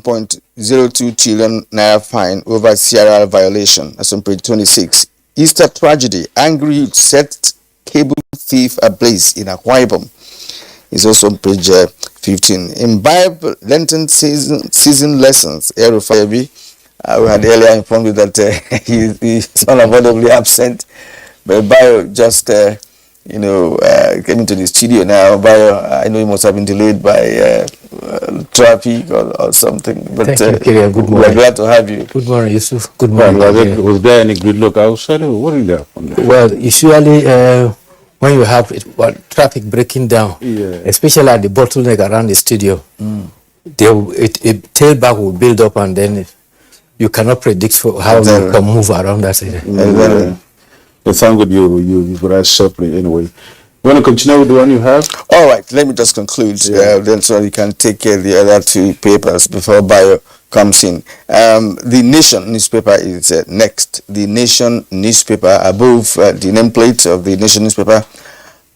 1.02 trillion naira fine over CRR violation. That's on page 26. Easter tragedy. Angry youth set cable thief ablaze in Akwa Ibom. It's also on page 15. Imbibe Lenten season lessons. Erufayebi. We had earlier informed you that he's unavoidably absent. But Bayo just, came into the studio now. Bayo, I know he must have been delayed by traffic or something. But thank you, Kirian. Good morning. We're glad to have you. Good morning, Yusuf. Good morning. Was there any good look outside? What is there? Well, usually when you have traffic breaking down, especially at the bottleneck around the studio, a tailback will build up and then you cannot predict how you can move around that area. Thank God you rise safely anyway. You want to continue with the one you have? All right, let me just conclude then so you can take care of the other two papers before Bayo comes in. The Nation newspaper is next. The Nation newspaper, above the nameplate of the Nation newspaper,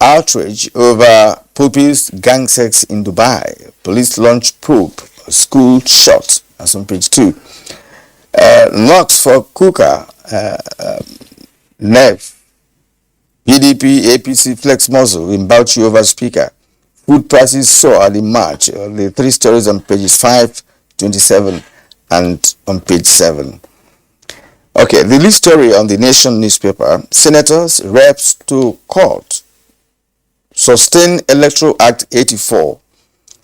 outrage over pupils gang sex in Dubai. Police launch probe, school shot. That's on page 2. Knocks for Kuka, NEF, PDP, APC flex muscle in Bauchi over speaker. Food prices soar in March. The 3 stories on pages 5, 27 and on page 7. Okay, the lead story on the Nation newspaper, senators, reps to court. Sustain Electoral Act 84.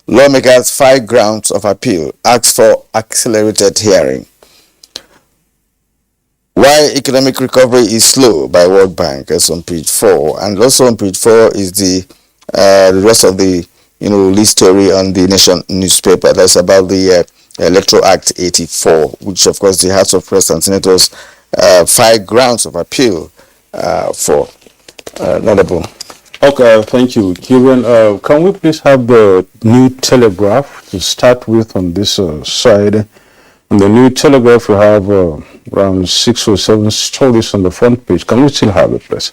Lawmakers 5 grounds of appeal. Ask for accelerated hearing. Why economic recovery is slow by World Bank, as on page 4, and also on page 4 is the rest of the lead story on the Nation newspaper. That's about the Electoral Act 84, which of course the House of Reps and Senators 5 grounds of appeal for. Notable. Okay, thank you, Kieran. Can we please have the New Telegraph to start with on this side? On the New Telegraph, we have around 6 or 7 stories on the front page. Can we still have it, please?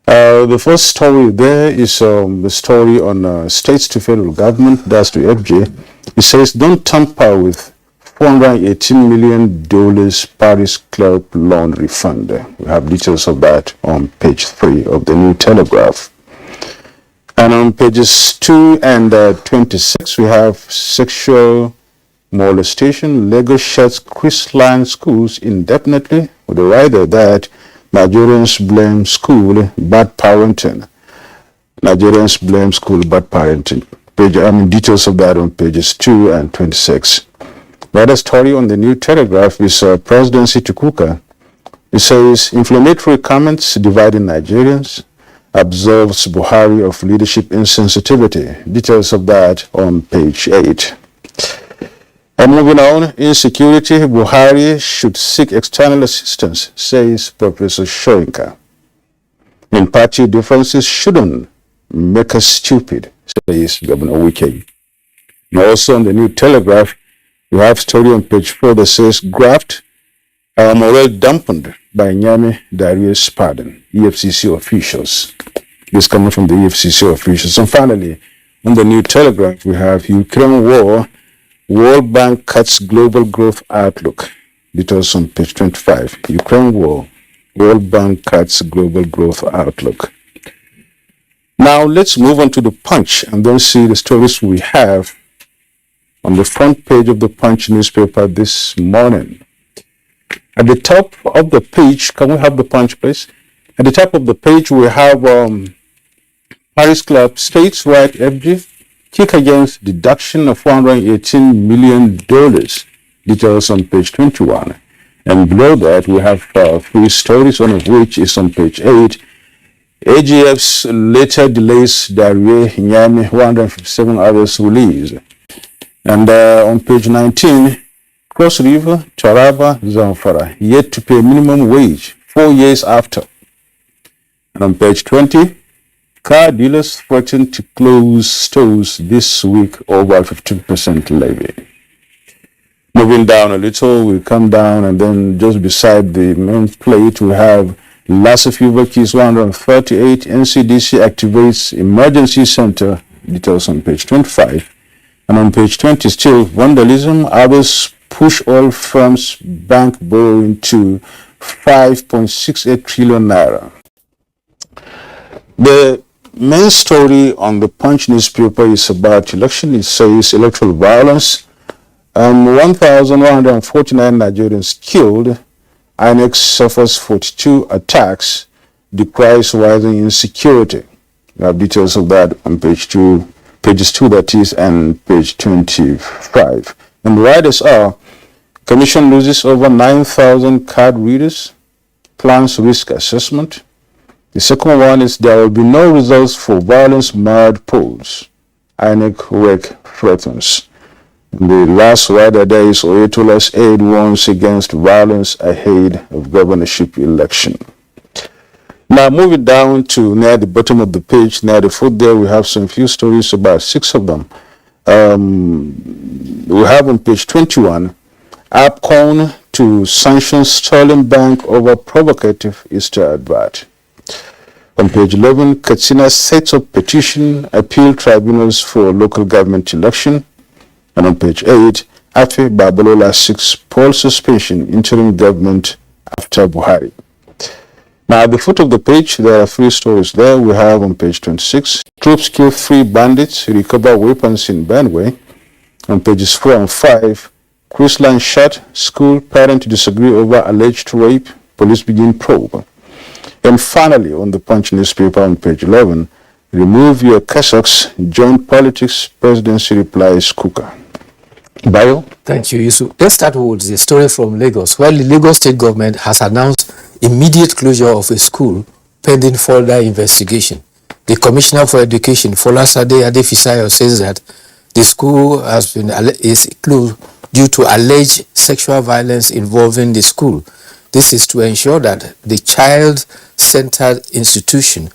The first story there is the story on states to federal government, that's the FJ. It says, don't tamper with $418 million Paris Club loan refund. We have details of that on page 3 of the New Telegraph. And on pages 2 and 26, we have sexual molestation. Lagos shuts Christian schools indefinitely, with the writer that Nigerians blame school bad parenting. Nigerians blame school bad parenting. Details of that on pages 2 and 26. The other story on the New Telegraph is Presidency to Kuka. It says, inflammatory comments dividing Nigerians, absolves Buhari of leadership insensitivity. Details of that on page 8. And moving on, insecurity, Buhari should seek external assistance, says Professor Shoinka. And party differences shouldn't make us stupid, says Governor Wike. And also on the New Telegraph, you have a story on page 4 that says, graft, our morale dampened by Nyame Darius' pardon, EFCC officials. This coming from the EFCC officials. And finally, on the New Telegraph, we have Ukraine war, World Bank cuts global growth outlook. Details on page 25. Ukraine war, World Bank cuts global growth outlook. Now let's move on to the Punch and then see the stories we have on the front page of the Punch newspaper this morning. At the top of the page, can we have the Punch, please? At the top of the page, we have Paris Club stateswide FG kick against deduction of $418 million. Details on page 21. And below that, we have 3 stories, one of which is on page 8. AGF's later delays Darie Nyame, 157 others released. And on page 19, Cross River, Taraba, Zamfara, yet to pay minimum wage 4 years after. And on page 20, car dealers threaten to close stores this week over 15% levy. Moving down a little, we come down and then just beside the main plate, we have Lassa fever case 138, NCDC activates emergency center, details on page 25. And on page 20, still vandalism. Others push oil firms' bank borrowing to 5.68 trillion naira. The main story on the Punch newspaper is about election. It says electoral violence. 1,149 Nigerians killed. INEC suffers 42 attacks. Decries rising insecurity. We have details of that on pages 2 that is, and page 25. And the riders are: Commission loses over 9,000 card readers, plans risk assessment. The second one is there will be no results for violence-marred polls. INEC WEC threatens. And the last rider there is Oyetola's aid warns against violence ahead of governorship election. Now, moving down to near the bottom of the page, near the foot there, we have some few stories, about 6 of them. We have on page 21, APCON to sanction Sterling Bank over provocative Easter advert. On page 11, Katsina sets up petition, appeal tribunals for local government election. And on page 8, Afe Babalola seeks poll suspension, interim government after Buhari. Now, at the foot of the page, there are 3 stories there. We have on page 26, troops kill 3 bandits, recover weapons in Benue. On pages 4 and 5, Chrisland shot, school parent disagree over alleged rape, police begin probe. And finally, on the Punch newspaper on page 11, remove your cassocks, join politics, presidency replies Kuka. Bayo? Thank you, Yusuf. Let's start with the story from Lagos, where the Lagos state government has announced immediate closure of a school pending further investigation. The Commissioner for Education, Folasade Adefisayo, says that the school is closed due to alleged sexual violence involving the school. This is to ensure that the child-centered institution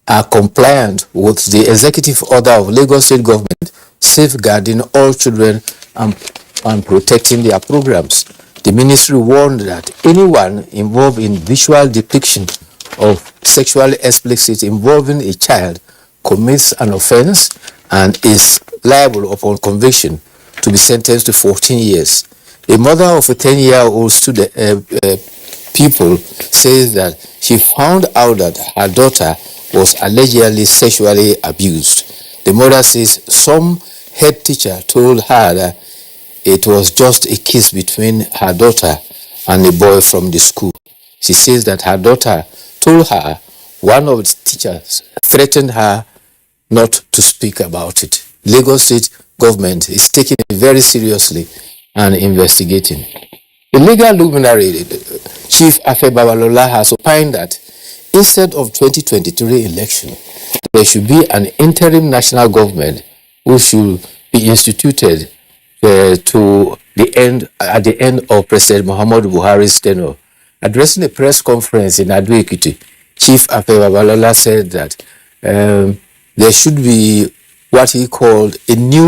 are compliant with the executive order of Lagos state government safeguarding all children and protecting their programs. The ministry warned that anyone involved in visual depiction of sexually explicit involving a child commits an offense and is liable upon conviction to be sentenced to 14 years. A mother of a 10-year-old student pupil says that she found out that her daughter was allegedly sexually abused. The mother says some head teacher told her that it was just a kiss between her daughter and a boy from the school. She says that her daughter told her one of the teachers threatened her not to speak about it. Lagos state government is taking it very seriously and investigating. The legal luminary, Chief Afe Babalola, has opined that instead of 2023 election, there should be an interim national government which should be instituted at the end of President Muhammadu Buhari's tenure. Addressing a press conference in Ado-Ekiti, Chief Afe Babalola said that there should be what he called a new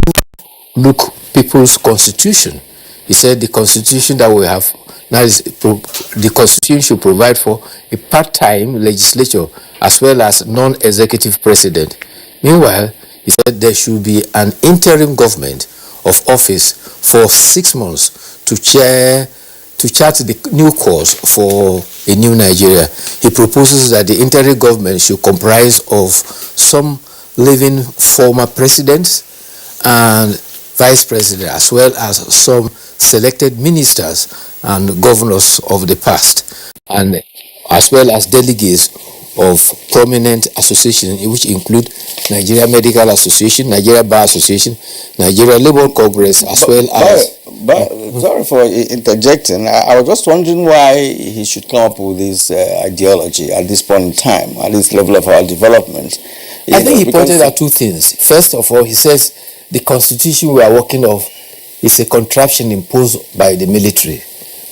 look people's constitution. He said the constitution that we have now is the constitution should provide for a part-time legislature as well as non-executive president. Meanwhile, he said there should be an interim government of office for 6 months to chart the new course for a new Nigeria. He proposes that the interim government should comprise of some living former presidents and vice president, as well as some selected ministers and governors of the past, and as well as delegates of prominent associations, which include Nigeria Medical Association, Nigeria Bar Association, Nigeria Labour Congress, as well as... Sorry for interjecting. I was just wondering why he should come up with this ideology at this point in time, at this level of our development. I think he pointed out 2 things. First of all, he says the constitution we are working off is a contraption imposed by the military.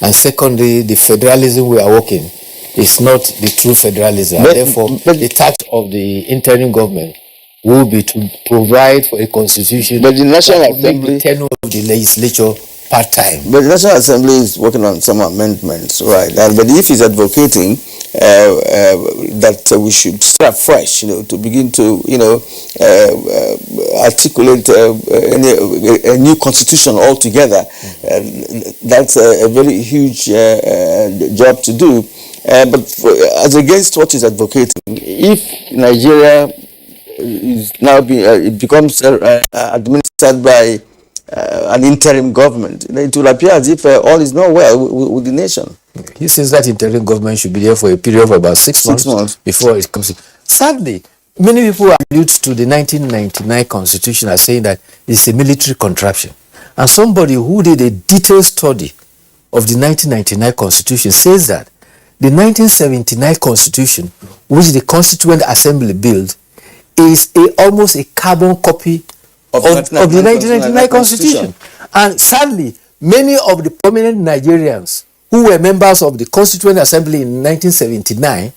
And secondly, the federalism we are working is not the true federalism. Therefore, the task of the interim government will be to provide for a constitution. But the National Assembly, the tenure of the legislature part-time. But the National Assembly is working on some amendments, right? But if he's advocating that we should start fresh, to begin to, articulate a new constitution altogether, that's a very huge job to do. But as against what he's advocating, if Nigeria is now it becomes administered by an interim government, it will appear as if all is not well with the nation. He says that interim government should be there for a period of about 6 months before it comes in. Sadly, many people allude to the 1999 constitution as saying that it's a military contraption. And somebody who did a detailed study of the 1999 constitution says that the 1979 constitution, which the Constituent Assembly built, is almost a carbon copy of the 1999 constitution. And sadly, many of the prominent Nigerians who were members of the Constituent Assembly in 1979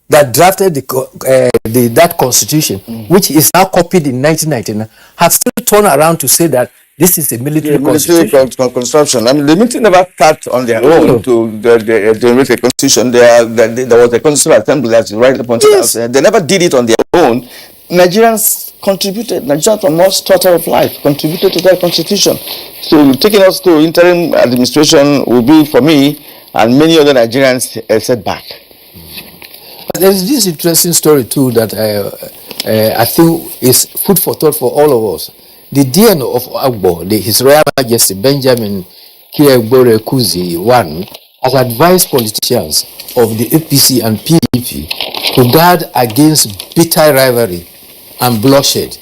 that drafted that constitution, which is now copied in 1999, have still turned around to say that this is a military construction. I mean, the military never start on their own to make a constitution. There was a Constituent Assembly that's right up until now. They never did it on their own. Nigerians contributed. Nigerians from all strata of life contributed to that constitution. So taking us to interim administration will be, for me and many other Nigerians, a setback. There's this interesting story too that I think is food for thought for all of us. The DN of Agbo, His Royal Majesty Benjamin Kiregbore Kuzi I, has advised politicians of the APC and PDP to guard against bitter rivalry and bloodshed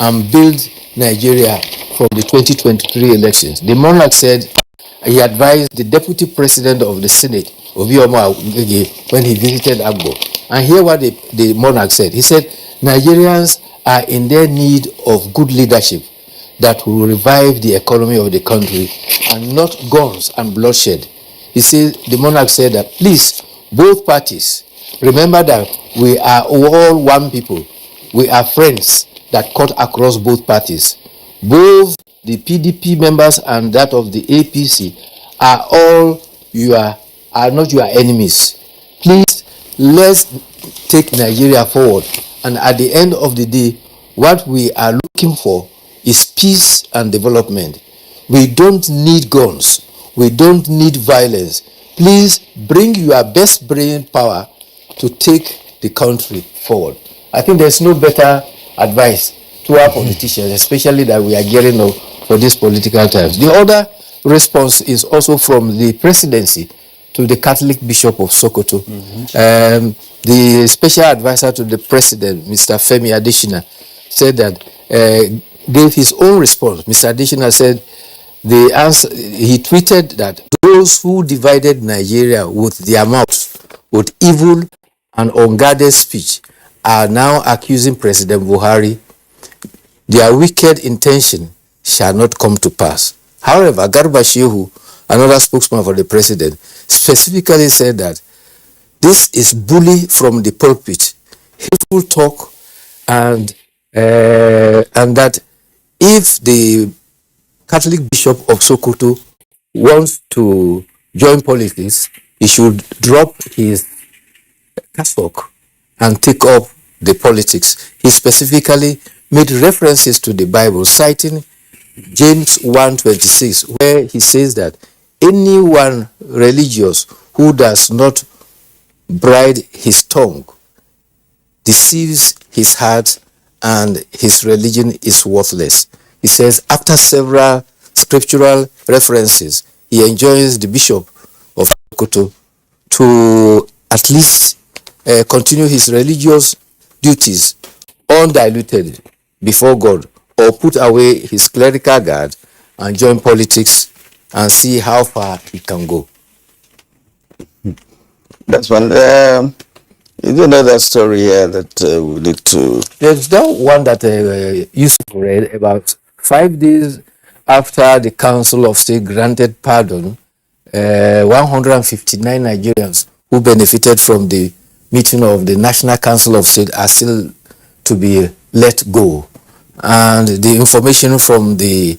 and build Nigeria from the 2023 elections. The monarch said he advised the deputy president of the Senate, Obioma Agege, when he visited Agbo. And hear what the monarch said. He said, Nigerians are in their need of good leadership that will revive the economy of the country and not guns and bloodshed. He said, the monarch said that, please, both parties, remember that we are all one people. We are friends that cut across both parties. Both the PDP members and that of the APC are not your enemies. Please, let's take Nigeria forward. And at the end of the day, what we are looking for is peace and development. We don't need guns. We don't need violence. Please bring your best brain power to take the country forward. I think there's no better advice to our politicians, especially that we are gearing up for these political times. The other response is also from the presidency to the Catholic Bishop of Sokoto. The special advisor to the president, Mr. Femi Adesina, said that, gave his own response. Mr. Adesina said, he tweeted that those who divided Nigeria with their mouths, with evil and unguarded speech, are now accusing President Buhari. Their wicked intention shall not come to pass. However, Garba Shehu, another spokesman for the president, specifically said that this is bully from the pulpit, hateful talk, and that if the Catholic Bishop of Sokoto wants to join politics, he should drop his cassock and take up the politics. He specifically made references to the Bible, citing James 1:26, where he says that anyone religious who does not bridle his tongue deceives his heart and his religion is worthless. He says after several scriptural references, he enjoins the Bishop of Sokoto to at least continue his religious duties undiluted before God, or put away his clerical garb and join politics and see how far he can go. That's one. Is there another story here that we need to... There's that one that Yusuf read about 5 days after the Council of State granted pardon, 159 Nigerians who benefited from the meeting of the National Council of State are still to be let go. And the information from the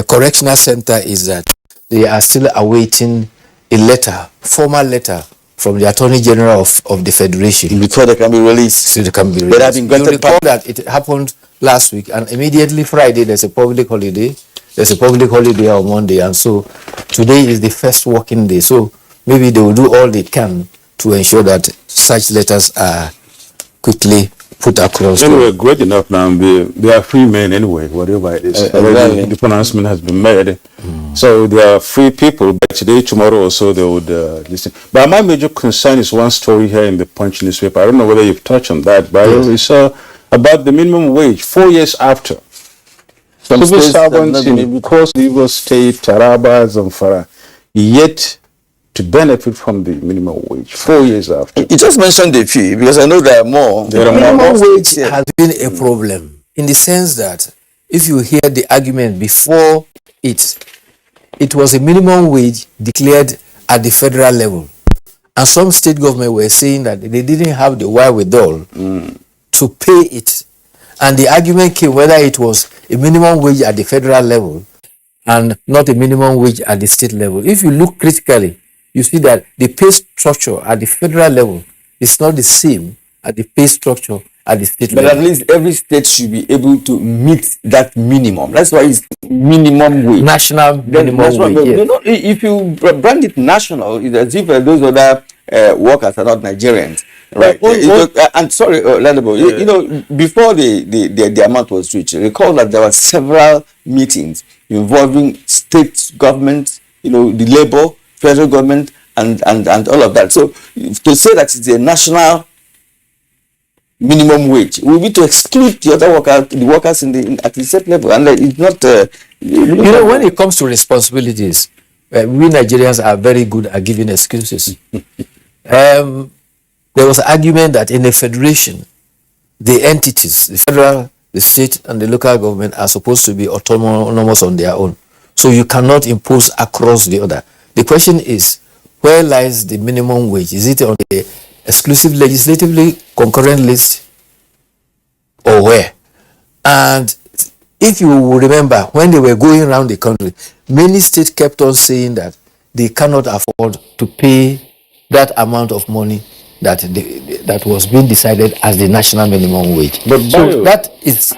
correctional center is that they are still awaiting a letter, formal letter from the Attorney General of the Federation. Before they can be released. So they can be They have released. been You granted recall that it happened last week, and immediately Friday there's a public holiday. There's a public holiday on Monday, and so today is the first working day. So maybe they will do all they can to ensure that such letters are quickly put across. Anyway, great enough now. They are free men anyway, whatever it is. Already the pronouncement has been made. So they are free people, but today, tomorrow or so, they would listen. But my major concern is one story here in the Punch newspaper. I don't know whether you've touched on that, but it's about the minimum wage 4 years after. Some civil servants in Cross River State, Taraba, Zamfara, yet to benefit from the minimum wage 4 years after. You just mentioned a few, because I know there are more. The minimum wage has been a problem in the sense that if you hear the argument before it was a minimum wage declared at the federal level. And some state government were saying that they didn't have the wherewithal to pay it. And the argument came whether it was a minimum wage at the federal level and not a minimum wage at the state level. If you look critically, you see that the pay structure at the federal level is not the same as the pay structure at the state level. But at least every state should be able to meet that minimum. That's why it's minimum wage. National minimum wage. Yes. You know, if you brand it national, it's as if those other workers are not Nigerians. Right. And sorry, Ladabo, you know, before the amount was reached, recall that there were several meetings involving state government, you know, the labor, federal government, and all of that. So to say that it's a national minimum wage will be to exclude the other workers, the workers at the state level, and it's not. You know, when it comes to responsibilities, we Nigerians are very good at giving excuses. There was an argument that in a federation, the entities, the federal, the state, and the local government are supposed to be autonomous on their own. So you cannot impose across the other. The question is, where lies the minimum wage? Is it on the exclusive legislatively concurrent list or where? And if you will remember, when they were going around the country, many states kept on saying that they cannot afford to pay that amount of money that was being decided as the national minimum wage. But so that is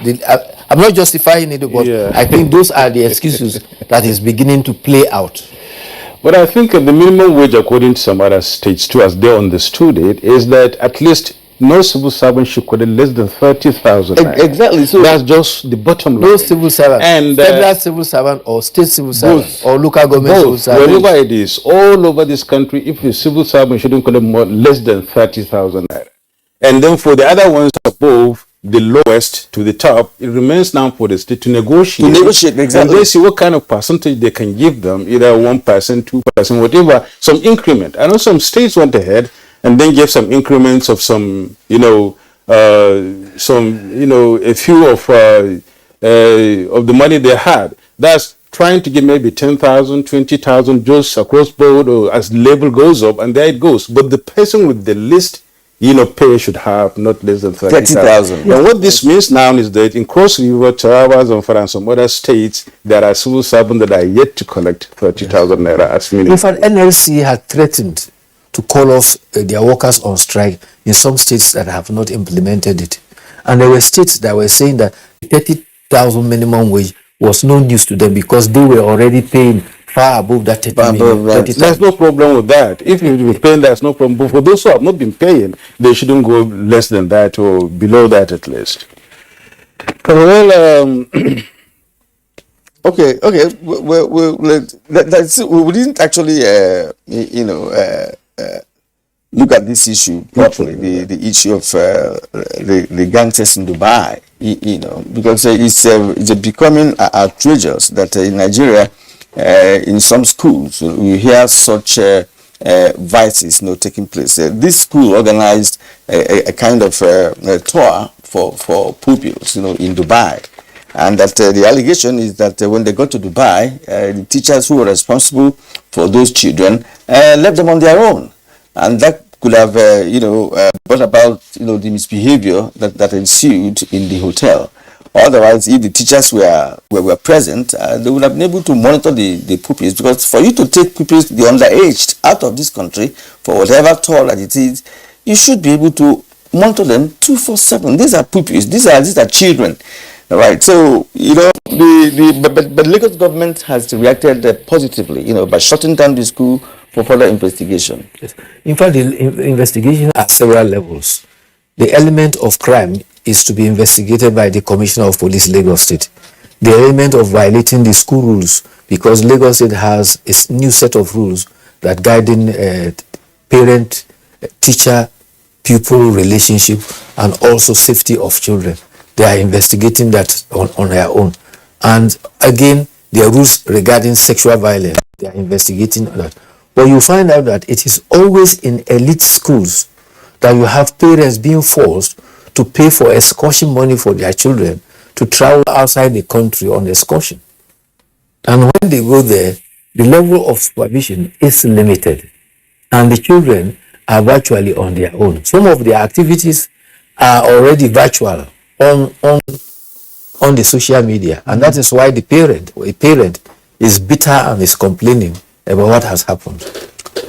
I'm not justifying it, but I think those are the excuses that is beginning to play out. But I think the minimum wage, according to some other states too, as they understood it, is that at least no civil servant should collect less than 30,000. Exactly. So that's just the bottom line. No civil servant, and federal civil servant or state civil servant or local government civil servant. Wherever it is, all over this country, if the civil servant shouldn't collect less than 30,000. And then for the other ones above, the lowest to the top, it remains now for the state to negotiate. Exactly. And they see what kind of percentage they can give them, either 1%, 2%, whatever, some increment. I know some states went ahead and then gave some increments of some, a few of the money they had. That's trying to give maybe 10,000, 20,000 just across board, or as the level goes up, and there it goes. But the person with the least pay should have not less than 30,000. And what this means now is that in Cross River, Taraba, Zamfara, and some other states, there are civil servants that are yet to collect 30,000 naira as minimum. In fact, NLC had threatened to call off their workers on strike in some states that have not implemented it. And there were states that were saying that 30,000 minimum wage was no news to them because they were already paying far above that 30,000. There's no problem with that. If you're paying, that's no problem. But for those who have not been paying, they shouldn't go less than that or below that at least. Well, okay. We didn't actually, look at this issue properly. The issue of the gangsters in Dubai, because it's becoming outrageous that in Nigeria, in some schools, you hear such vices taking place. This school organized a kind of tour for pupils, in Dubai. And that the allegation is that when they got to Dubai, the teachers who were responsible for those children left them on their own. And that could have, brought about, the misbehavior that ensued in the hotel. Otherwise, if the teachers were present, they would have been able to monitor the pupils, because for you to take pupils, the underaged, out of this country, for whatever toll that it is, you should be able to monitor them 24/7. These are pupils. These are children. All right. So, but Lagos government has reacted positively, by shutting down the school for further investigation. Yes. In fact, the investigation at several levels. The element of crime is to be investigated by the Commissioner of Police, Lagos State. The element of violating the school rules, because Lagos State has a new set of rules that guiding parent, teacher, pupil relationship, and also safety of children. They are investigating that on their own. And again, there are rules regarding sexual violence. They are investigating that. But you find out that it is always in elite schools that you have parents being forced to pay for excursion money for their children to travel outside the country on excursion. And when they go there, the level of supervision is limited. And the children are virtually on their own. Some of their activities are already virtual on the social media. And that is why a parent is bitter and is complaining about what has happened.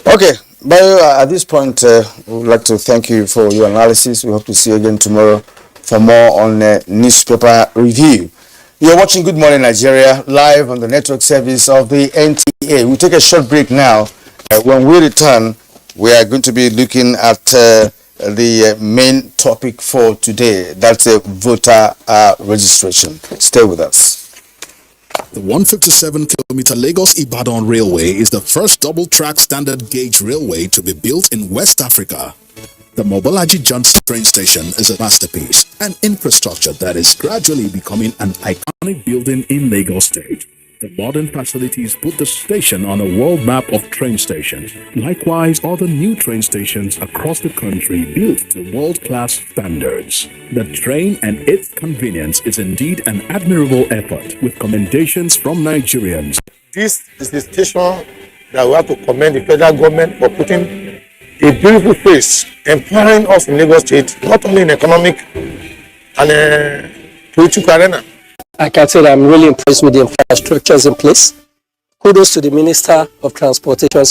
Okay. Bayo, at this point, we would like to thank you for your analysis. We hope to see you again tomorrow for more on newspaper review. You're watching Good Morning Nigeria live on the network service of the NTA. We'll take a short break now. When we return, we are going to be looking at the main topic for today. That's voter registration. Stay with us. The 157-kilometer Lagos-Ibadan Railway is the first double-track standard gauge railway to be built in West Africa. The Mobolaji Junction train station is a masterpiece, an infrastructure that is gradually becoming an iconic building in Lagos State. The modern facilities put the station on a world map of train stations. Likewise, other new train stations across the country built to world-class standards. The train and its convenience is indeed an admirable effort, with commendations from Nigerians. This is the station that we have to commend the federal government for putting a beautiful face, empowering us in Lagos State, not only in economic and political arena. I can say that I'm really impressed with the infrastructures in place. Kudos to the Minister of Transportation.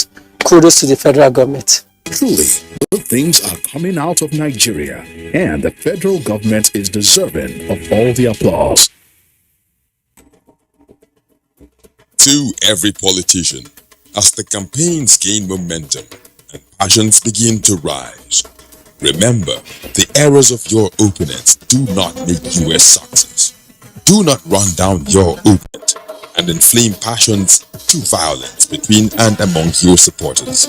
Kudos to the federal government. Truly, good things are coming out of Nigeria, and the federal government is deserving of all the applause. To every politician, as the campaigns gain momentum and passions begin to rise, remember, the errors of your opponents do not make you a success. Do not run down your opponent and inflame passions to violence between and among your supporters.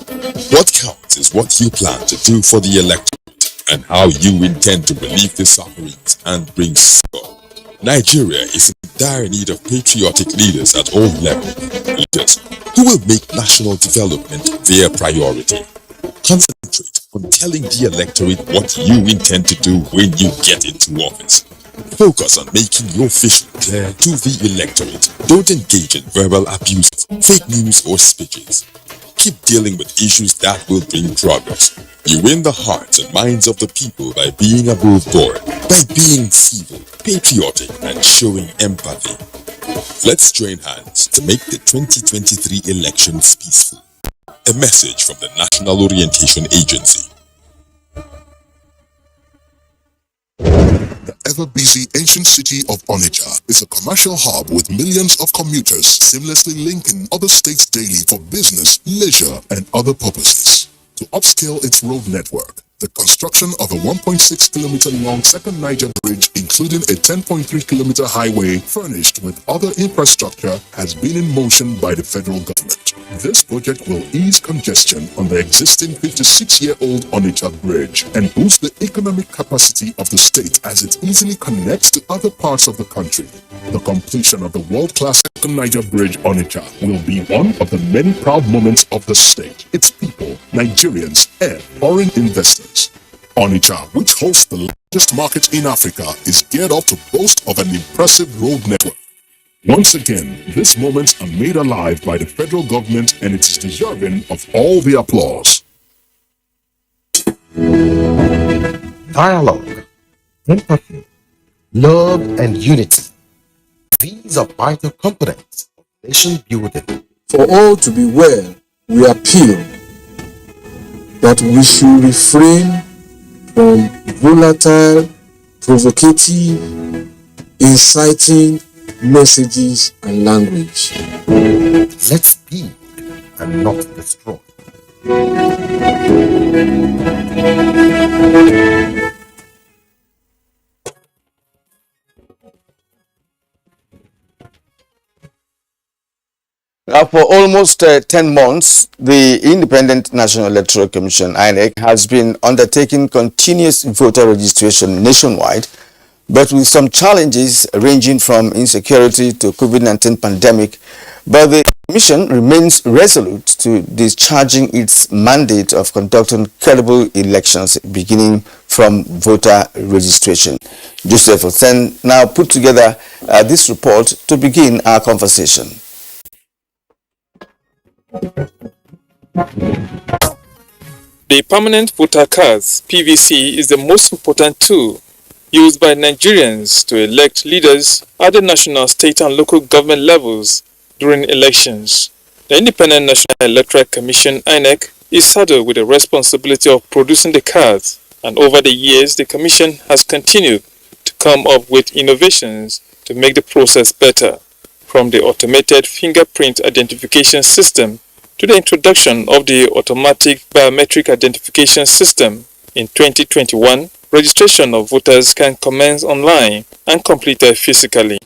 What counts is what you plan to do for the electorate and how you intend to relieve the sufferings and bring succor. Nigeria is in dire need of patriotic leaders at all levels, leaders who will make national development their priority. Concentrate on telling the electorate what you intend to do when you get into office. Focus on making your vision clear to the electorate. Don't engage in verbal abuse, fake news or speeches. Keep dealing with issues that will bring progress. You win the hearts and minds of the people by being above board, by being civil, patriotic, and showing empathy. Let's join hands to make the 2023 elections peaceful. A message from the National Orientation Agency. The ever-busy ancient city of Onitsha is a commercial hub with millions of commuters seamlessly linking other states daily for business, leisure, and other purposes. To upscale its road network, the construction of a 1.6-kilometer-long second Niger bridge, including a 10.3-kilometer highway furnished with other infrastructure, has been in motion by the federal government. This project will ease congestion on the existing 56-year-old Onitsha bridge and boost the economic capacity of the state as it easily connects to other parts of the country. The completion of the world-class second Niger bridge Onitsha will be one of the many proud moments of the state, its people, Nigerians, and foreign investors. Onitsha, which hosts the largest market in Africa, is geared up to boast of an impressive road network. Once again, these moments are made alive by the federal government, and it is deserving of all the applause. Dialogue, empathy, love, and unity. These are vital components of nation building. For all to be well, we appeal that we should refrain from volatile, provocative, inciting messages and language. Let's build and not destroy. For almost 10 months, the Independent National Electoral Commission, INEC, has been undertaking continuous voter registration nationwide, but with some challenges ranging from insecurity to COVID-19 pandemic. But the Commission remains resolute to discharging its mandate of conducting credible elections beginning from voter registration. Joseph Hussein now put together this report to begin our conversation. The permanent voter cards, PVC, is the most important tool used by Nigerians to elect leaders at the national, state and local government levels during elections. The Independent National Electoral Commission, INEC, is saddled with the responsibility of producing the cards, and over the years the Commission has continued to come up with innovations to make the process better, from the automated fingerprint identification system to the introduction of the automatic biometric identification system. In 2021, registration of voters can commence online and completed physically.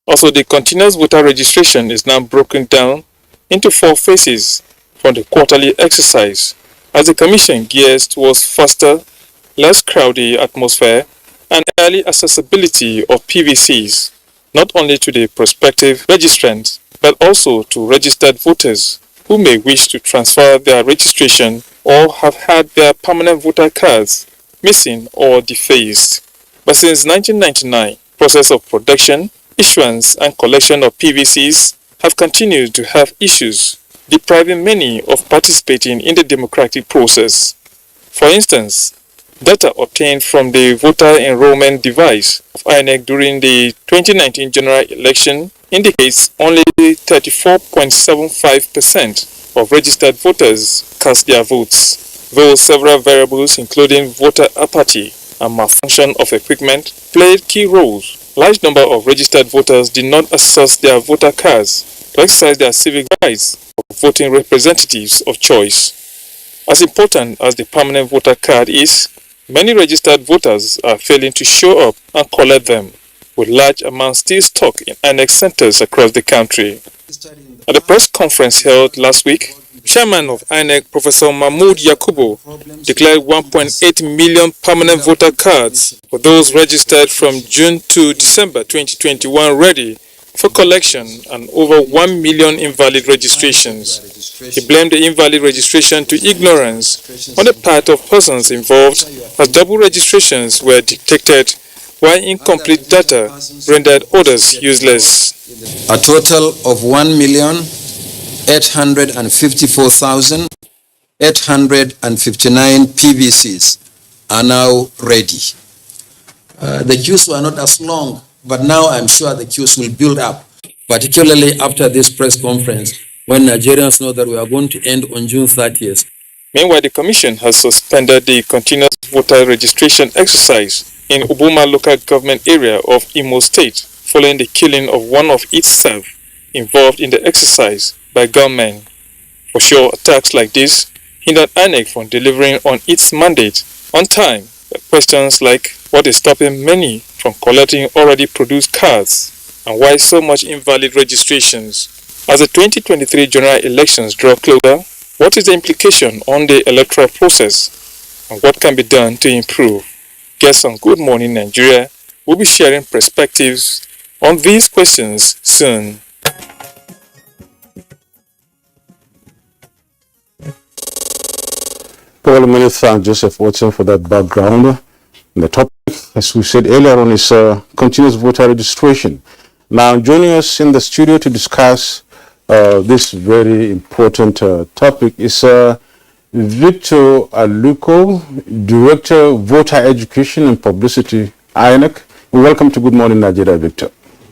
Also, the continuous voter registration is now broken down into 4 phases from the quarterly exercise, as the Commission gears towards faster, less crowded atmosphere and early accessibility of PVCs, not only to the prospective registrants, but also to registered voters who may wish to transfer their registration or have had their permanent voter cards missing or defaced. But since 1999, process of production, issuance and collection of PVCs have continued to have issues, depriving many of participating in the democratic process. For instance, data obtained from the voter enrollment device of INEC during the 2019 general election indicates only 34.75% of registered voters cast their votes, though several variables including voter apathy and malfunction of equipment played key roles. Large number of registered voters did not access their voter cards to exercise their civic rights of voting representatives of choice. As important as the permanent voter card is, many registered voters are failing to show up and collect them, with large amounts still stuck in INEC centers across the country. At a press conference held last week, Chairman of INEC, Professor Mahmoud Yakubu, declared 1.8 million permanent voter cards for those registered from June to December 2021 ready for collection and over 1 million invalid registrations. He blamed the invalid registration to ignorance on the part of persons involved, as double registrations were detected while incomplete data rendered others useless. A total of 1,854,859 PVCs are now ready. The queues were not as long, but now I'm sure the queues will build up, particularly after this press conference, when Nigerians know that we are going to end on June 30th. Meanwhile, the Commission has suspended the continuous voter registration exercise in Ubuma local government area of Imo State, following the killing of one of its staff involved in the exercise by gunmen. For sure, attacks like this hindered INEC from delivering on its mandate on time. But questions like what is stopping many from collecting already produced cards, and why so much invalid registrations. As the 2023 general elections draw closer, what is the implication on the electoral process, and what can be done to improve? Guests on Good Morning Nigeria will be sharing perspectives on these questions soon. Well, many thanks Joseph Watson for that background. And the topic, as we said earlier on, is continuous voter registration. Now, joining us in the studio to discuss this very important topic is Victor Aluko, Director, Voter Education and Publicity, INEC. Welcome to Good Morning Nigeria, Victor.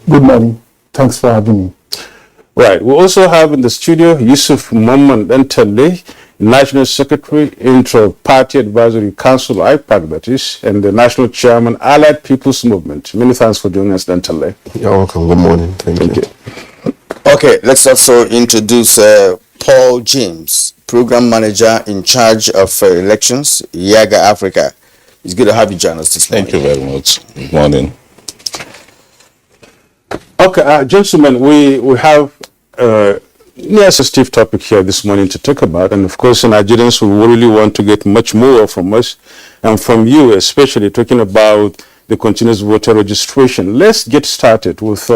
Good morning. Thanks for having me. Right. We also have in the studio Yusuf Mohammed Ntale, National Secretary, Inter-Party Advisory Council, IPAC that is, and the National Chairman, Allied People's Movement. Many thanks for joining us, Ntale. You're welcome. Good morning. Thank you. Okay, let's also introduce Paul James, Program Manager in charge of elections, Yaga Africa. It's good to have you join us this morning. Thank you very much. Good morning. Okay, gentlemen, we have a sensitive topic here this morning to talk about, and of course, Nigerians will really want to get much more from us and from you, especially talking about the continuous voter registration. Let's get started with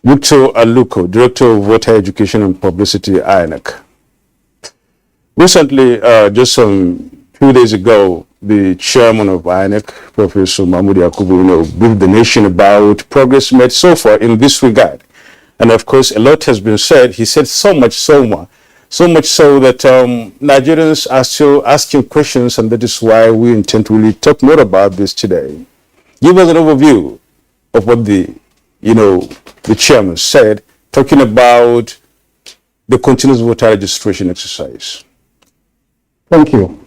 Victor Aluko, Director of Voter Education and Publicity, INEC. Recently, just 2 days ago, the chairman of INEC, Professor Mahmoud Yakubu, briefed the nation about progress made so far in this regard. And of course, a lot has been said. He said so much so that Nigerians are still asking questions, and that is why we intend to really talk more about this today. Give us an overview of what the chairman said, talking about the continuous voter registration exercise. Thank you.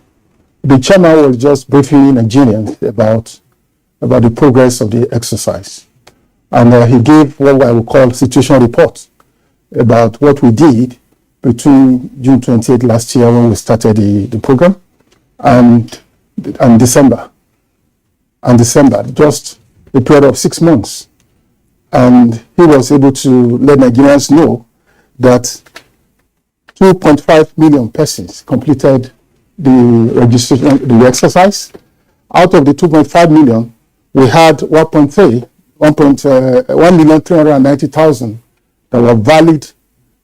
The chairman was just briefing Nigerians about the progress of the exercise. And he gave what I would call situation report about what we did between June 28th last year when we started the program and December. And December, just a period of 6 months. And he was able to let Nigerians know that 2.5 million persons completed the registration, the exercise. Out of the 2.5 million, we had 1,390,000 that were valid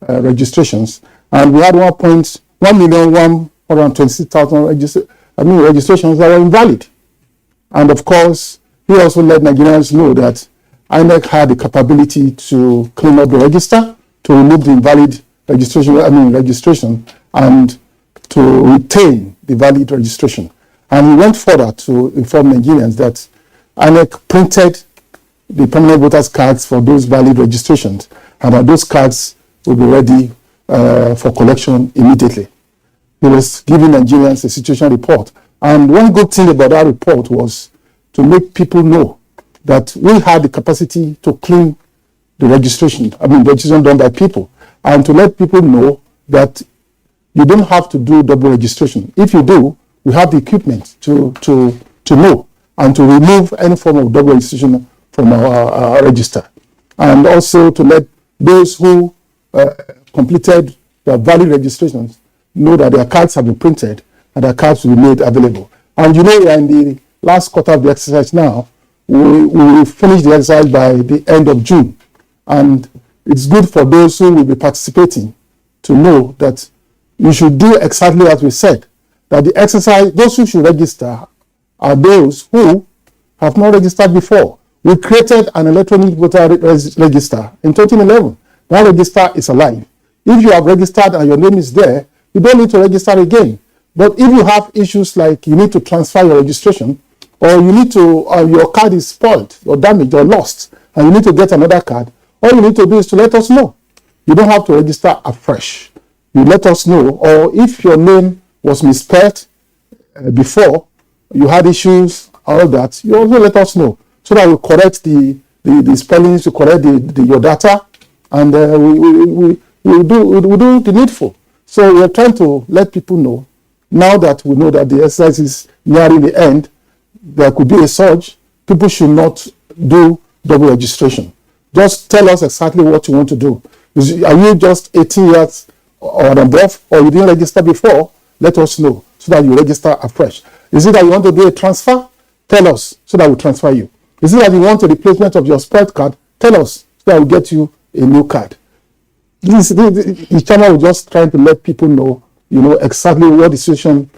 registrations, and we had 1,126,000 registrations that were invalid. And of course, he also let Nigerians know that INEC had the capability to clean up the register, to remove the invalid registration, and to retain the valid registration. And he went further to inform Nigerians that INEC printed the permanent voters cards for those valid registrations, and that those cards will be ready for collection immediately. He was giving Nigerians a situation report. And one good thing about that report was to make people know that we had the capacity to clean the registration done by people, and to let people know that you don't have to do double registration. If you do, we have the equipment to know and to remove any form of double registration from our register. And also to let those who completed their valid registrations know that their cards have been printed and their cards will be made available. And we are in the last quarter of the exercise now. We will finish the exercise by the end of June. And it's good for those who will be participating to know that you should do exactly as we said, that the exercise, those who should register are those who have not registered before. We created an electronic voter register in 2011. That register is alive. If you have registered and your name is there, you don't need to register again. But if you have issues like you need to transfer your registration, or you need to, your card is spoiled or damaged or lost, and you need to get another card, all you need to do is to let us know. You don't have to register afresh. You let us know, or if your name was misspelled before, you had issues, all that, you also let us know, so that we correct the spellings, we correct your data, and we do the needful. So we're trying to let people know, now that we know that the exercise is nearing the end, there could be a surge. People should not do double registration. Just tell us exactly what you want to do. Are you just 18 years or above, or you didn't register before? Let us know so that you register afresh. Is it that you want to do a transfer? Tell us so that we transfer you. Is it that you want a replacement of your spoiled card? Tell us so that we'll get you a new card. The channel is just trying to let people know, exactly what the situation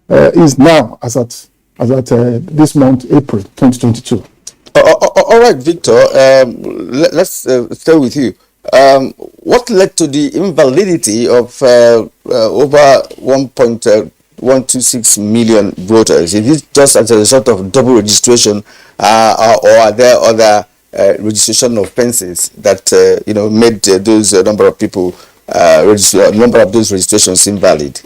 is now as at this month, April 2022. All right, Victor, let's stay with you. What led to the invalidity of over 1.2 126 million voters? Is it just as a result of double registration, or are there other registration offenses that made those number of people number of those registrations invalid?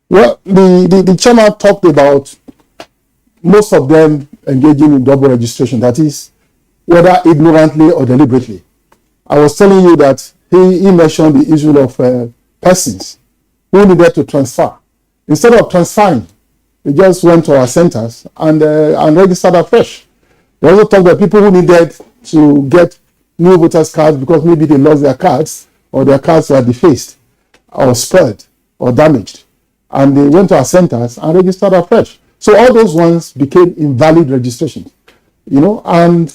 Well, the chairman talked about most of them engaging in double registration, that is, whether ignorantly or deliberately. I was telling you that he mentioned the issue of persons who needed to transfer. Instead of transferring, they just went to our centers and registered afresh. They also talked about people who needed to get new voters cards because maybe they lost their cards or their cards were defaced or spoiled or damaged. And they went to our centers and registered afresh. So all those ones became invalid registrations, and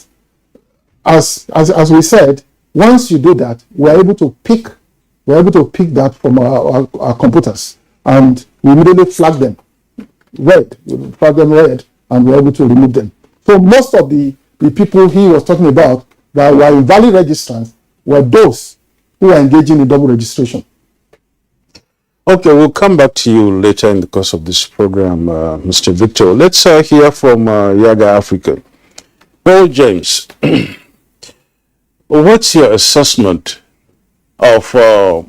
as we said, once you do that, we're able to pick that from our computers, and we immediately flag them red, and we're able to remove them. So most of the people he was talking about that were invalid registrants were those who are engaging in double registration. Okay, we'll come back to you later in the course of this program, Mr. Victor. Let's hear from Yaga Africa. Well, James, what's your assessment of, the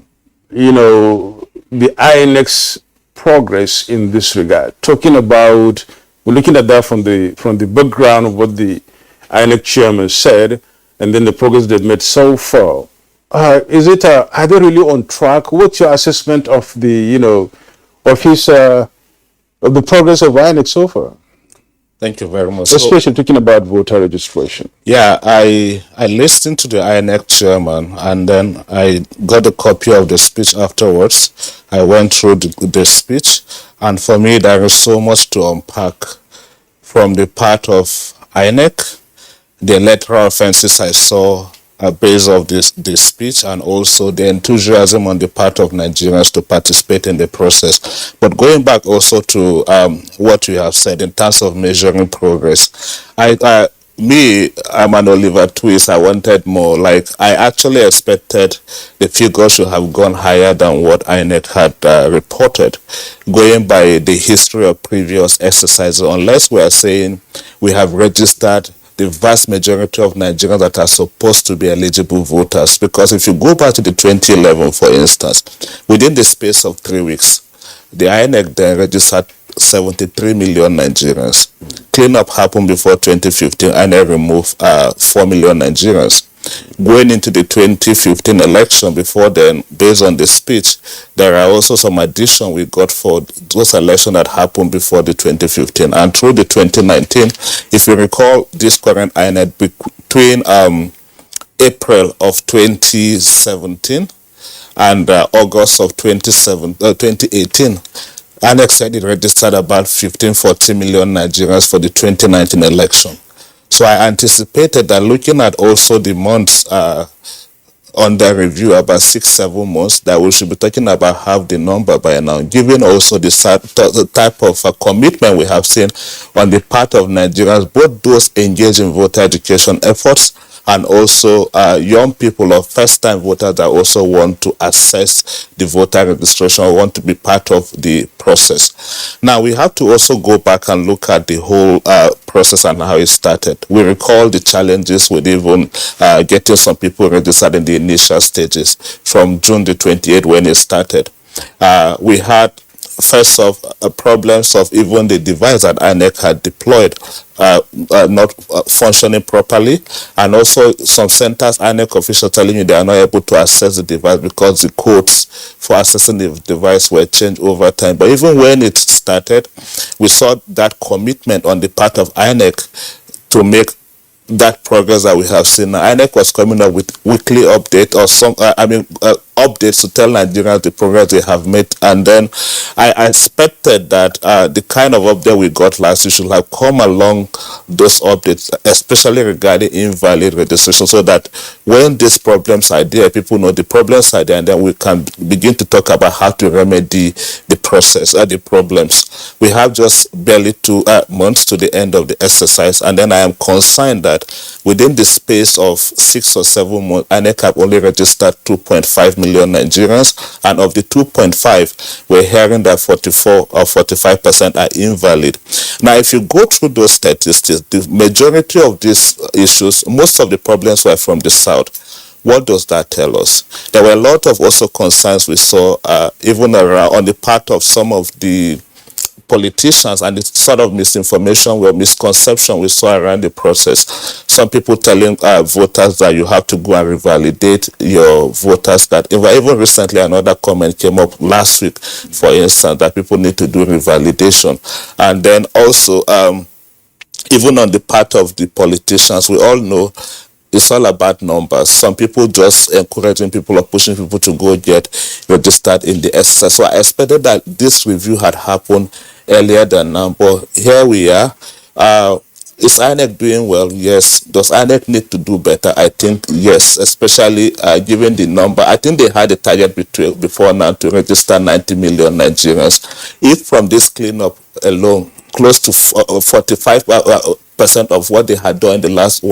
INEC's progress in this regard? Talking about, we're looking at that from the background of what the INEC chairman said, and then the progress they've made so far. Are they really on track? What's your assessment of the, of the progress of INEC so far? Thank you very much. Especially talking about voter registration. Yeah, I listened to the INEC chairman, and then I got a copy of the speech afterwards. I went through the speech, and for me there is so much to unpack from the part of INEC, the electoral offenses I saw based on this speech, and also the enthusiasm on the part of Nigerians to participate in the process. But going back also to what you have said in terms of measuring progress, I'm an Oliver Twist. I wanted more. Like, I actually expected the figure should have gone higher than what INEC had reported, going by the history of previous exercises, unless we are saying we have registered the vast majority of Nigerians that are supposed to be eligible voters. Because if you go back to the 2011, for instance, within the space of 3 weeks, the INEC then registered 73 million Nigerians. Cleanup happened before 2015, INEC removed 4 million Nigerians. Going into the 2015 election, before then, based on the speech, there are also some addition we got for those elections that happened before the 2015. And through the 2019, if you recall, this current INEC between April of 2017 and August of 2018, INEC said it registered about 14 million Nigerians for the 2019 election. So I anticipated that, looking at also the months under review, about 6-7 months, that we should be talking about half the number by now, given also the type of commitment we have seen on the part of Nigerians, both those engaged in voter education efforts and also young people or first-time voters that also want to access the voter registration or want to be part of the process. Now, we have to also go back and look at the whole process and how it started. We recall the challenges with even getting some people registered in the initial stages from June the 28th when it started. We had first off problems of even the device that INEC had deployed not functioning properly, and also some centers, INEC officials telling you they are not able to access the device because the codes for accessing the device were changed over time. But even when it started, we saw that commitment on the part of INEC to make that progress that we have seen. INEC was coming up with weekly update or updates to tell Nigerians the progress they have made, and then I expected that the kind of update we got last year should have come along those updates, especially regarding invalid registration, so that when these problems are there, people know the problems are there, and then we can begin to talk about how to remedy the process, the problems. We have just barely 2 months to the end of the exercise, and then I am concerned that within the space of 6 or 7 months, INEC have only registered 2.5 million million Nigerians, and of the 2.5, we're hearing that 44 or 45% are invalid. Now, if you go through those statistics, the majority of these issues, most of the problems were from the south. What does that tell us? There were a lot of also concerns we saw even around on the part of some of the politicians, and the sort of misinformation or misconception we saw around the process. Some people telling voters that you have to go and revalidate your voters card. Even recently, another comment came up last week, for instance, that people need to do revalidation. And then also, even on the part of the politicians, we all know it's all about numbers. Some people just encouraging people or pushing people to go get registered in the exercise. So I expected that this review had happened earlier than now, but here we are. Is INEC doing well? Yes. Does INEC need to do better? I think yes, especially given the number. I think they had a target before now to register 90 million Nigerians. If from this cleanup alone, close to 45% of what they had done in the last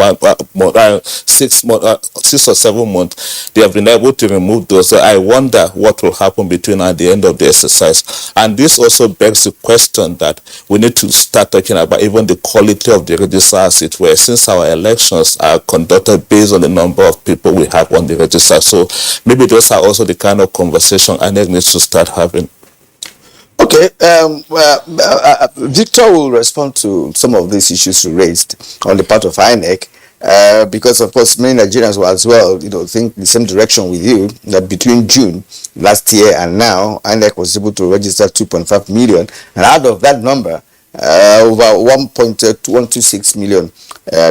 6 or 7 months, they have been able to remove those. So I wonder what will happen between now and the end of the exercise. And this also begs the question that we need to start talking about even the quality of the register, as it were, since our elections are conducted based on the number of people we have on the register. So maybe those are also the kind of conversation INEC needs to start having. Okay, Victor will respond to some of these issues raised on the part of INEC, because of course many Nigerians will as well, think the same direction with you, that between June last year and now, INEC was able to register 2.5 million, and out of that number, over 1.126 million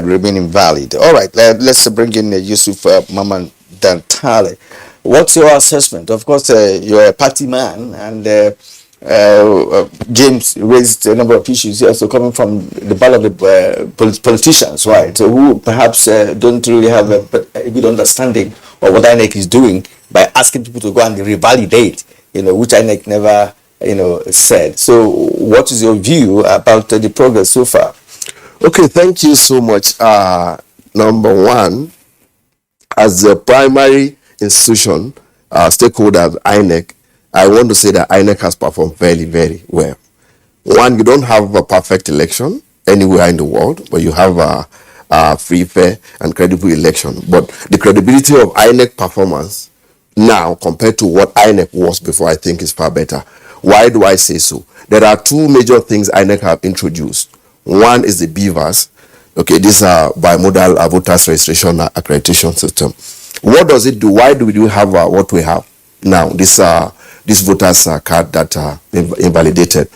remain invalid. All right, let's bring in Yusuf Maman Dantale. What's your assessment? Of course, you're a party man, and James raised a number of issues here, so coming from the part of the politicians, right, so who perhaps don't really have a good understanding of what INEC is doing by asking people to go and revalidate, which INEC never, said. So what is your view about the progress so far? Okay, thank you so much. Number one, as a primary institution, stakeholder of INEC, I want to say that INEC has performed very, very well. One, you don't have a perfect election anywhere in the world, but you have a free, fair, and credible election. But the credibility of INEC performance now compared to what INEC was before, I think is far better. Why do I say so? There are two major things INEC have introduced. One is the BVAS. Okay, this is a bimodal voters registration accreditation system. What does it do? Why do we have what we have now? This voters card that invalidated.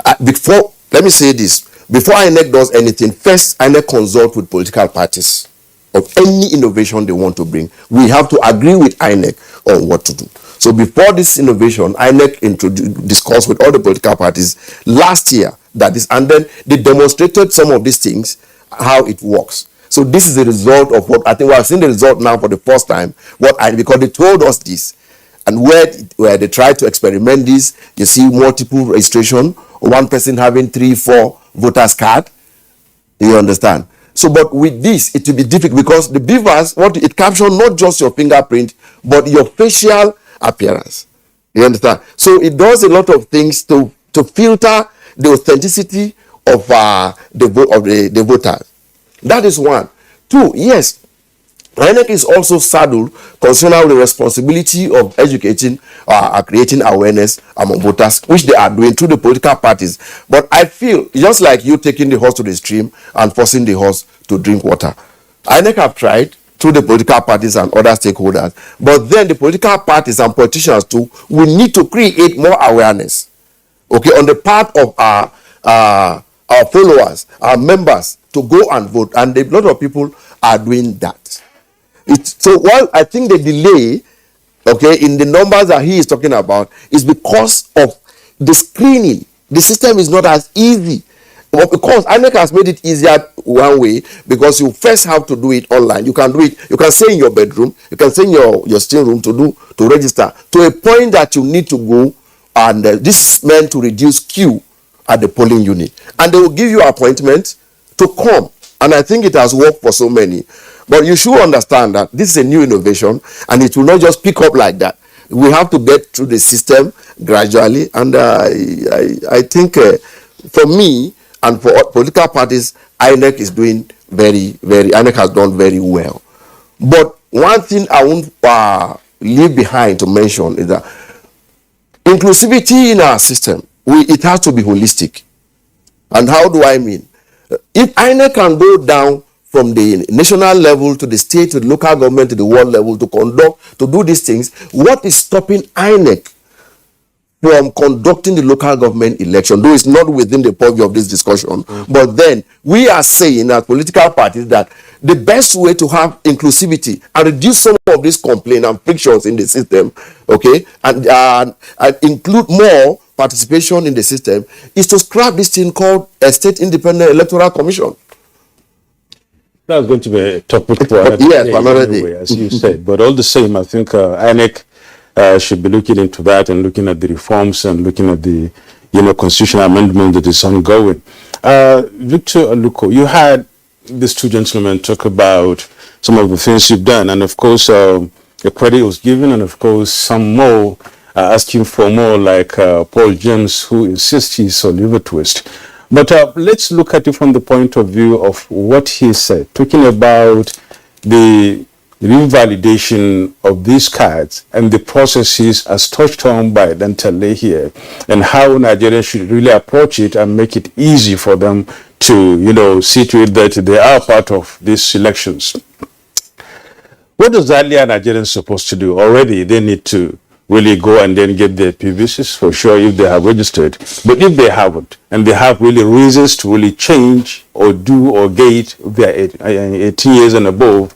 Let me say this. Before INEC does anything, first INEC consult with political parties of any innovation they want to bring. We have to agree with INEC on what to do. So before this innovation, INEC discussed with all the political parties last year and then they demonstrated some of these things, how it works. So this is the result of what I think we have seen the result now for the first time. Because they told us this. And where they try to experiment this, you see multiple registration, one person having 3-4 voters card. You understand? So, but with this, it will be difficult because the BVAS, it captures not just your fingerprint, but your facial appearance. You understand? So it does a lot of things to filter the authenticity of the voters. That is one. Two, yes. INEC is also saddled concerning the responsibility of educating creating awareness among voters, which they are doing through the political parties. But I feel, just like you taking the horse to the stream and forcing the horse to drink water, INEC have tried through the political parties and other stakeholders, but then the political parties and politicians too will need to create more awareness, okay, on the part of our followers, our members, to go and vote, and a lot of people are doing that. So while I think the delay, okay, in the numbers that he is talking about is because of the screening. The system is not as easy. But because INEC has made it easier one way, because you first have to do it online. You can do it. You can stay in your bedroom. You can stay in your still room to register to a point that you need to go, and this is meant to reduce queue at the polling unit. And they will give you an appointment to come. And I think it has worked for so many. But you should understand that this is a new innovation, and it will not just pick up like that. we have to get through the system gradually. And I think for me and for political parties, INEC is doing INEC has done very well. But one thing I won't leave behind to mention is that inclusivity in our system, it has to be holistic. And how do I mean? If INEC can go down from the national level to the state, to the local government, to the world level to do these things, what is stopping INEC from conducting the local government election, though it's not within the purview of this discussion? But then we are saying as political parties that the best way to have inclusivity and reduce some of these complaints and frictions in the system, okay, and include more participation in the system, is to scrap this thing called a state independent electoral commission. That's going to be a topic for another day, as you said. But all the same, I think INEC should be looking into that and looking at the reforms and looking at the constitutional amendment that is ongoing. Victor Aluko, you had these two gentlemen talk about some of the things you've done, and of course a credit was given, and of course some more asking for more, like Paul James, who insists he's Oliver Twist. But let's look at it from the point of view of what he said, talking about the revalidation of these cards and the processes as touched on by Dantale here, and how Nigerians should really approach it and make it easy for them to, see to it that they are part of these elections. What does earlier Nigerians supposed to do? Already they need to really go and then get their PVCs for sure if they have registered. But if they haven't, and they have really reasons to really change or do or gate, if they are 18 years and above,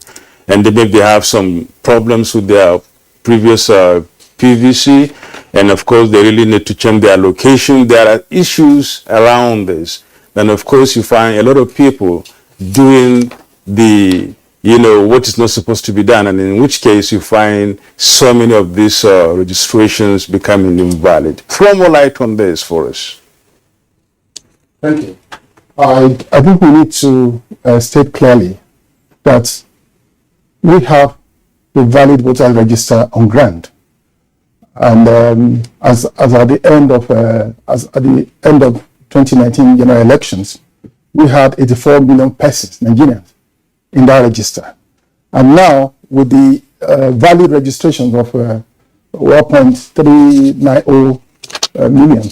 and then maybe they have some problems with their previous PVC, and of course they really need to change their location. There are issues around this. And of course you find a lot of people doing the what is not supposed to be done, and in which case you find so many of these registrations becoming invalid. Throw more light on this for us. Thank you. I think we need to state clearly that we have the valid voter register on ground, and as at the end of 2019 general elections, we had 84 million persons, Nigerians, in that register. And now with the valid registrations of 1.390 million,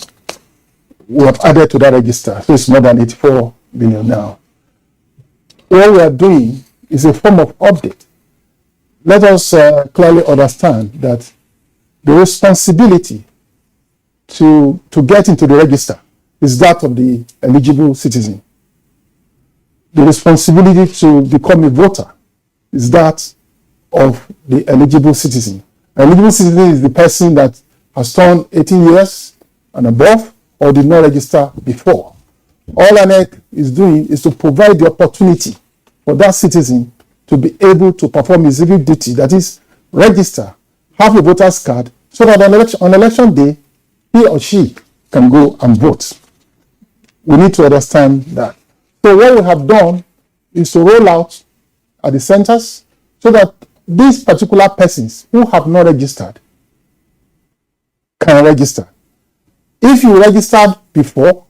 we have added to that register, so it's more than 84 million now. What we are doing is a form of update. Let us clearly understand that the responsibility to get into the register is that of the eligible citizen. The responsibility to become a voter is that of the eligible citizen. Eligible citizen is the person that has turned 18 years and above or did not register before. All INEC is doing is to provide the opportunity for that citizen to be able to perform his civic duty, that is, register, have a voter's card, so that on election day, he or she can go and vote. We need to understand that. So what we have done is to roll out at the centers so that these particular persons who have not registered can register. If you registered before,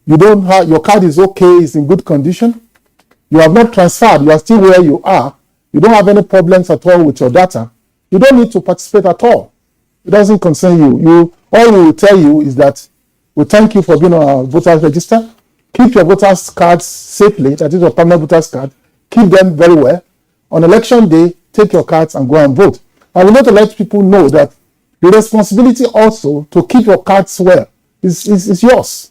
you don't have, your card is okay, it's in good condition, you have not transferred, you are still where you are, you don't have any problems at all with your data, you don't need to participate at all. It doesn't concern you. All we will tell you is that we thank you for being on our voters register. Keep your voters cards safely, that is your permanent voters card. Keep them very well. On election day, take your cards and go and vote. And we need to let people know that the responsibility also to keep your cards well is yours.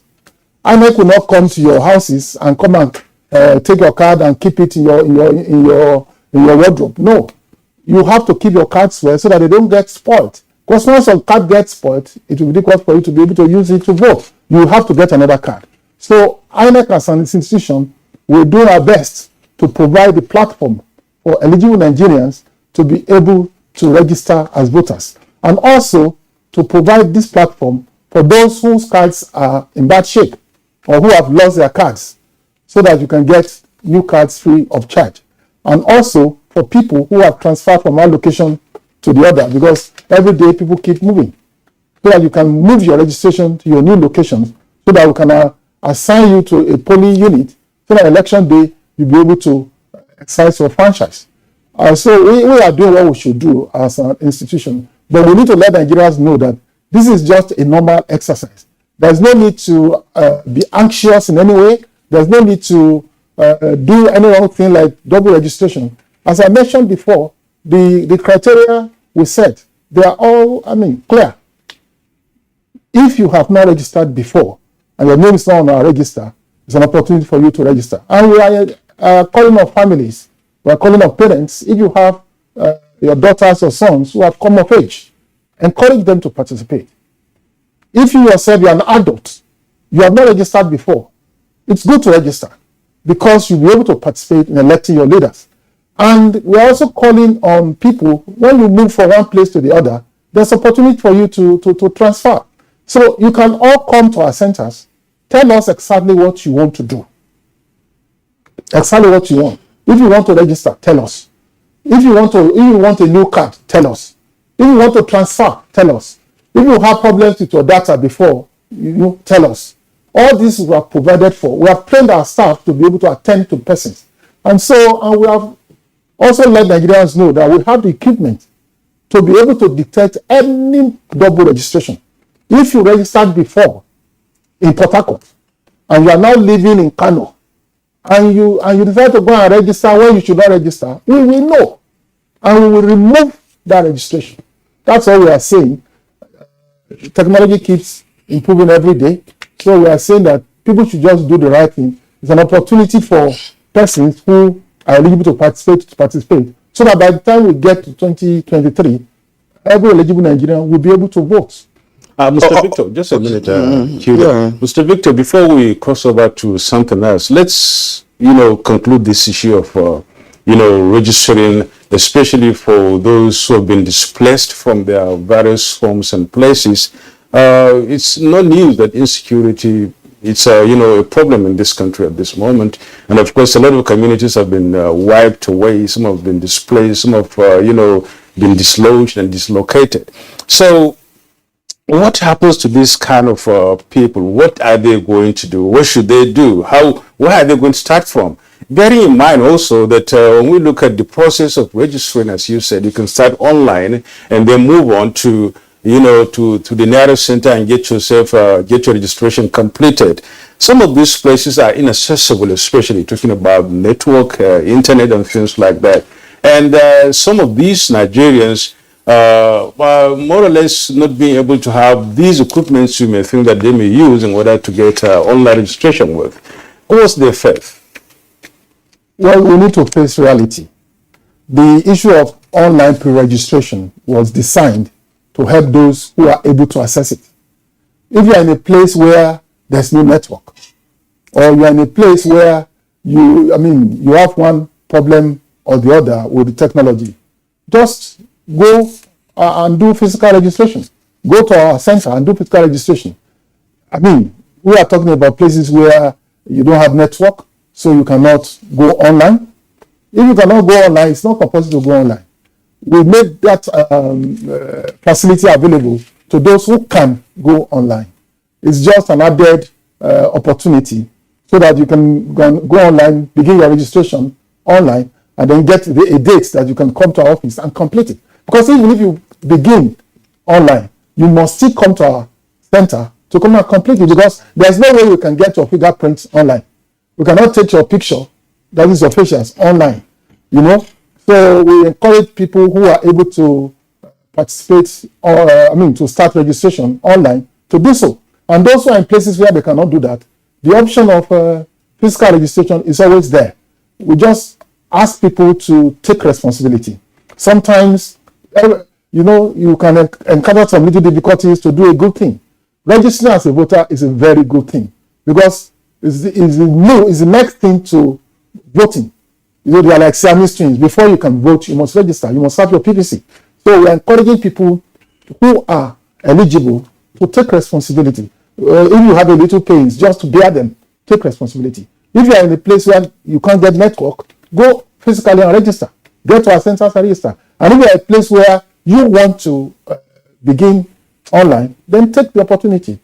INEC will not come to your houses and come and take your card and keep it in your wardrobe. No, you have to keep your cards well so that they don't get spoiled. Because once your card gets spoiled, it will be difficult for you to be able to use it to vote. You have to get another card. So INEC as an institution will do our best to provide the platform for eligible Nigerians to be able to register as voters, and also to provide this platform for those whose cards are in bad shape or who have lost their cards, so that you can get new cards free of charge, and also for people who have transferred from one location to the other, because every day people keep moving. So that you can move your registration to your new locations, so that we can assign you to a polling unit, so that election day you'll be able to exercise your franchise. So we are doing what we should do as an institution, but we need to let Nigerians know that this is just a normal exercise. There's no need to be anxious in any way. There's no need to do any wrong thing like double registration. As I mentioned before, the criteria we set, they are all, clear. If you have not registered before and your name is not on our register, it's an opportunity for you to register. And we are calling on families, we are calling on parents. If you have your daughters or sons who have come of age, encourage them to participate. If you yourself, you are an adult, you have not registered before, it's good to register because you'll be able to participate in electing your leaders. And we're also calling on people, when you move from one place to the other, there's opportunity for you to transfer. So you can all come to our centers, tell us exactly what you want to do. Exactly what you want. If you want to register, tell us. If you want a new card, tell us. If you want to transfer, tell us. If you have problems with your data before, you tell us. All these we are provided for. We have trained our staff to be able to attend to persons. And we have also let Nigerians know that we have the equipment to be able to detect any double registration. If you registered before in Port Harcourt and you are now living in Kano and you decide to go and register when you should not register, we will know and we will remove that registration. That's all we are saying. Technology keeps improving every day. So we are saying that people should just do the right thing. It's an opportunity for persons who are eligible to participate, so that by the time we get to 2023, every eligible Nigerian will be able to vote. Mr. Victor, just a minute. Mr. Victor, before we cross over to something else, let's conclude this issue of registering, especially for those who have been displaced from their various homes and places. It's no news that insecurity, it's a problem in this country at this moment. And of course, a lot of communities have been wiped away. Some have been displaced. Some have, been dislodged and dislocated. So what happens to this kind of people? What are they going to do? What should they do? Where are they going to start from? Bearing in mind also that when we look at the process of registering, as you said, you can start online and then move on to the nearest center and get your registration completed. Some of these places are inaccessible, especially talking about network, internet and things like that. And some of these Nigerians are more or less not being able to have these equipments you may think that they may use in order to get online registration with. What's their faith? Well, we need to face reality. The issue of online pre-registration was designed to help those who are able to access it. If you are in a place where there's no network, or you are in a place where you have one problem or the other with the technology, just go and do physical registration. Go to our center and do physical registration. We are talking about places where you don't have network, so you cannot go online. If you cannot go online, it's not compulsory to go online. We made that facility available to those who can go online. It's just an added opportunity so that you can go online, begin your registration online, and then get a date that you can come to our office and complete it. Because even if you begin online, you must still come to our center to come and complete it, because there's no way you can get your fingerprints online. We cannot take your picture, that is your facials, online, So we encourage people who are able to participate to start registration online to do so. And those who are in places where they cannot do that, the option of physical registration is always there. We just ask people to take responsibility. Sometimes, you can encounter some little difficulties to do a good thing. Registering as a voter is a very good thing, because it's the next thing to voting. They are like Siamese twins. Before you can vote, you must register. You must have your PVC. So we are encouraging people who are eligible to take responsibility. If you have a little pains, just to bear them, take responsibility. If you are in a place where you can't get network, go physically and register. Get to our centers and register. And if you are in a place where you want to begin online, then take the opportunity.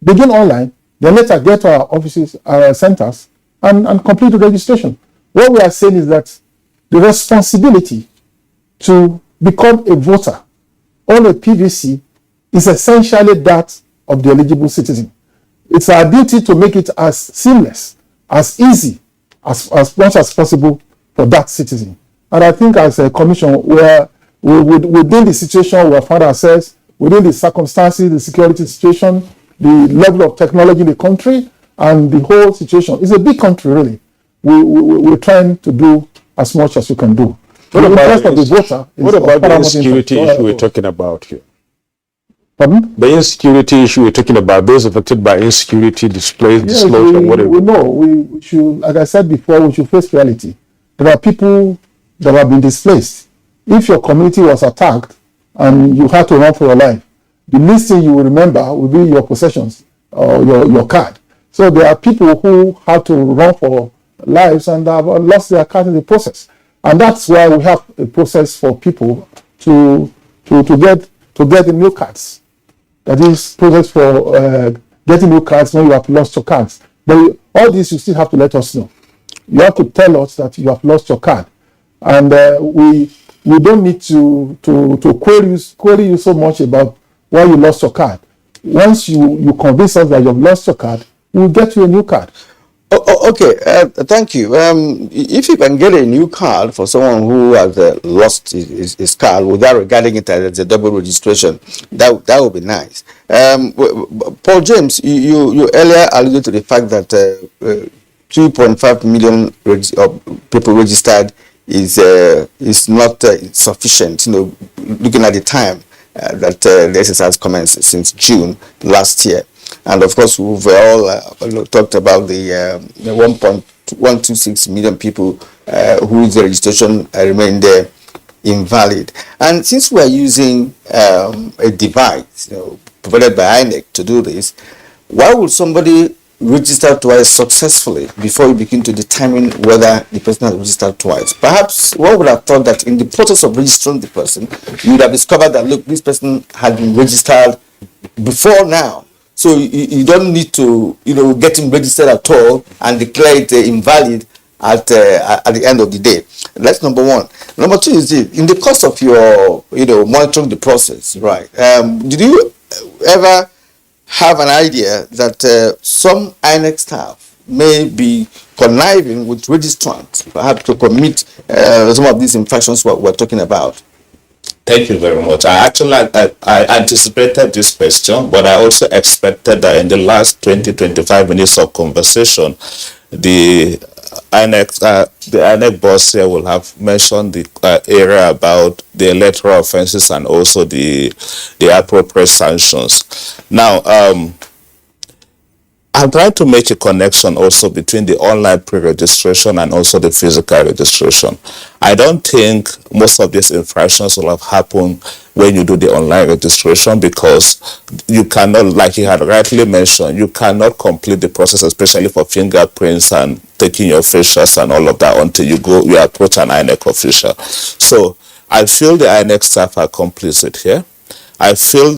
Begin online, then later get to our offices, our centers, and complete the registration. What we are saying is that the responsibility to become a voter on a PVC is essentially that of the eligible citizen. It's our duty to make it as seamless, as easy, as much as possible for that citizen. And I think as a commission, within the situation we have found ourselves, within the circumstances, the security situation, the level of technology in the country, and the whole situation, it's a big country really. We're trying to do as much as we can do. What about the insecurity issue we're talking about here? Pardon? The insecurity issue we're talking about, those affected by insecurity, disclosure, whatever. We know, we should, like I said before, we should face reality. There are people that have been displaced. If your community was attacked and you had to run for your life, the least thing you will remember will be your possessions or your card. So there are people who have to run for lives and have lost their card in the process. And that's why we have a process for people to get the new cards. That is process for getting new cards when you have lost your cards. But all this you still have to let us know. You have to tell us that you have lost your card. And we don't need to query you so much about why you lost your card. Once you convince us that you have lost your card, we'll get you a new card. Okay, thank you. If you can get a new card for someone who has lost his card without regarding it as a double registration, that would be nice. Paul James, you earlier alluded to the fact that 2.5 million people registered is not sufficient. You know, looking at the time that the exercise commenced since June last year. And of course, we've all talked about the 1.126 million people whose registration remained invalid. And since we are using a device provided by INEC to do this, why would somebody register twice successfully before you begin to determine whether the person has registered twice? Perhaps one would have thought that in the process of registering the person, you would have discovered that, look, this person had been registered before now. So you don't need to, get him registered at all and declare it invalid at the end of the day. That's number one. Number two is in the course of your, monitoring the process, right? Did you ever have an idea that some INEC staff may be conniving with registrants, perhaps to commit some of these infractions we're talking about? Thank you very much. I anticipated this question, but I also expected that in the last 20-25 minutes of conversation, the INEC boss here will have mentioned the area about the electoral offenses and also the appropriate sanctions. Now, I'm trying to make a connection also between the online pre-registration and also the physical registration. I don't think most of these infractions will have happened when you do the online registration, because you cannot, like you had rightly mentioned, you cannot complete the process, especially for fingerprints and taking your facials and all of that, until you approach an INEC official. So I feel the INEC staff are complicit here. I feel